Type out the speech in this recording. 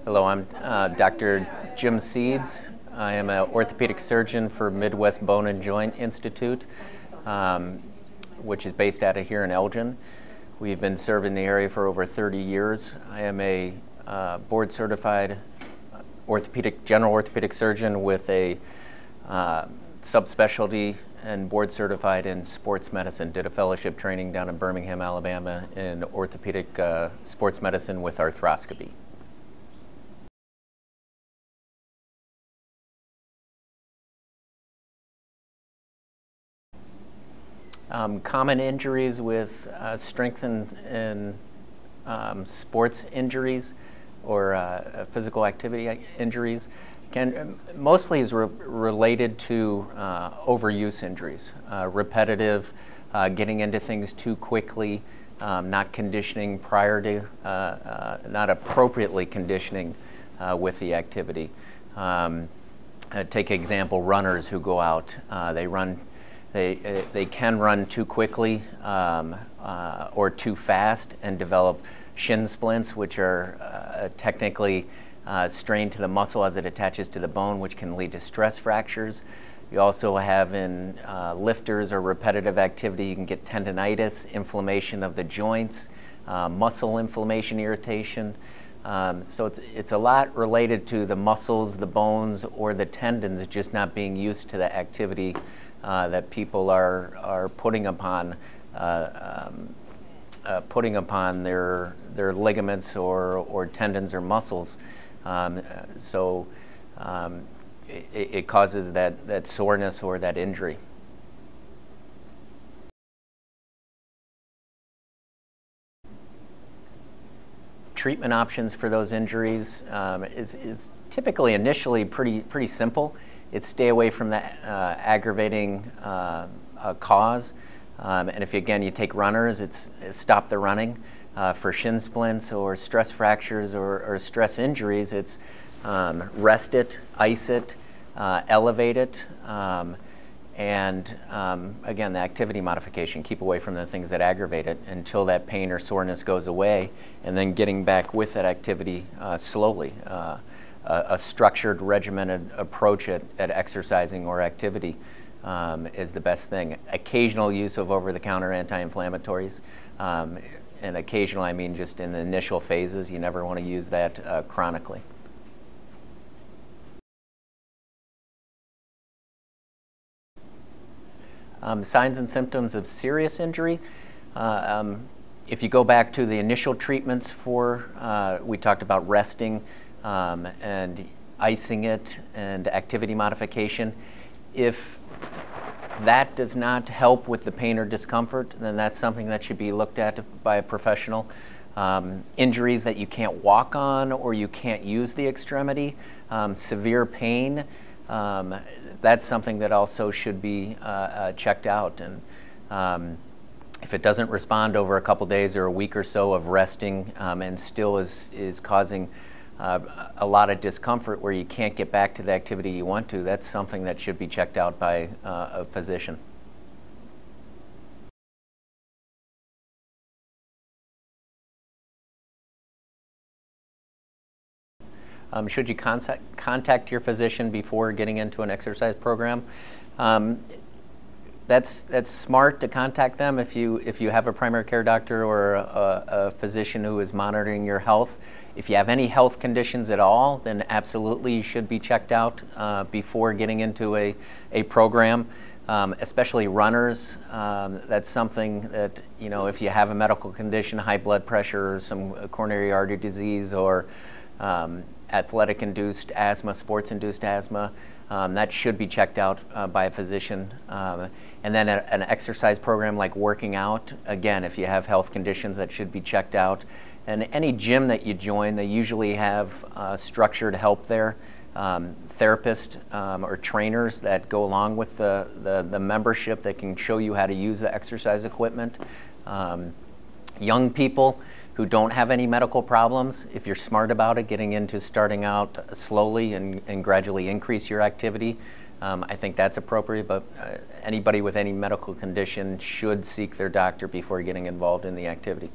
Hello, I'm Dr. Jim Seeds. I am an orthopedic surgeon for Midwest Bone and Joint Institute, which is based out of here in Elgin. We've been serving the area for over 30 years. I am a board-certified general orthopedic surgeon with a subspecialty and board-certified in sports medicine. Did a fellowship training down in Birmingham, Alabama in orthopedic sports medicine with arthroscopy. Common injuries with strength and sports injuries or physical activity injuries mostly is related to overuse injuries, repetitive, getting into things too quickly, not conditioning prior to, not appropriately conditioning with the activity. Take example, runners who go out, they can run too quickly or too fast and develop shin splints, which are technically strain to the muscle as it attaches to the bone, which can lead to stress fractures. You also have in lifters or repetitive activity, you can get tendonitis, inflammation of the joints, muscle inflammation, irritation. So it's a lot related to the muscles, the bones, or the tendons just not being used to the activity that people are putting upon their ligaments or tendons or muscles. It causes that soreness or that injury. Treatment options for those injuries is typically initially pretty simple. It's stay away from the aggravating cause. And if, again, you take runners, it's stop the running. For shin splints or stress fractures or stress injuries, it's rest it, ice it, elevate it, and again, the activity modification, keep away from the things that aggravate it until that pain or soreness goes away, and then getting back with that activity slowly. A structured, regimented approach at exercising or activity is the best thing. Occasional use of over-the-counter anti-inflammatories, and occasional, I mean just in the initial phases. You never want to use that chronically. Signs and symptoms of serious injury. If you go back to the initial treatments for, we talked about resting and icing it and activity modification. If that does not help with the pain or discomfort, then that's something that should be looked at by a professional. Injuries that you can't walk on or you can't use the extremity, severe pain, that's something that also should be checked out. And if it doesn't respond over a couple days or a week or so of resting and still is causing a lot of discomfort where you can't get back to the activity you want to, that's something that should be checked out by a physician. Should you contact your physician before getting into an exercise program? That's smart to contact them if you have a primary care doctor or a physician who is monitoring your health. If you have any health conditions at all, then absolutely you should be checked out before getting into a program, especially runners. That's something that, you know, if you have a medical condition, high blood pressure, or some coronary artery disease, or athletic-induced asthma, sports-induced asthma, that should be checked out by a physician. And then an exercise program like working out, again, if you have health conditions, that should be checked out. And any gym that you join, they usually have structured help there, therapists or trainers that go along with the membership that can show you how to use the exercise equipment. Young people who don't have any medical problems, if you're smart about it, getting into starting out slowly and gradually increase your activity, I think that's appropriate, but anybody with any medical condition should seek their doctor before getting involved in the activity.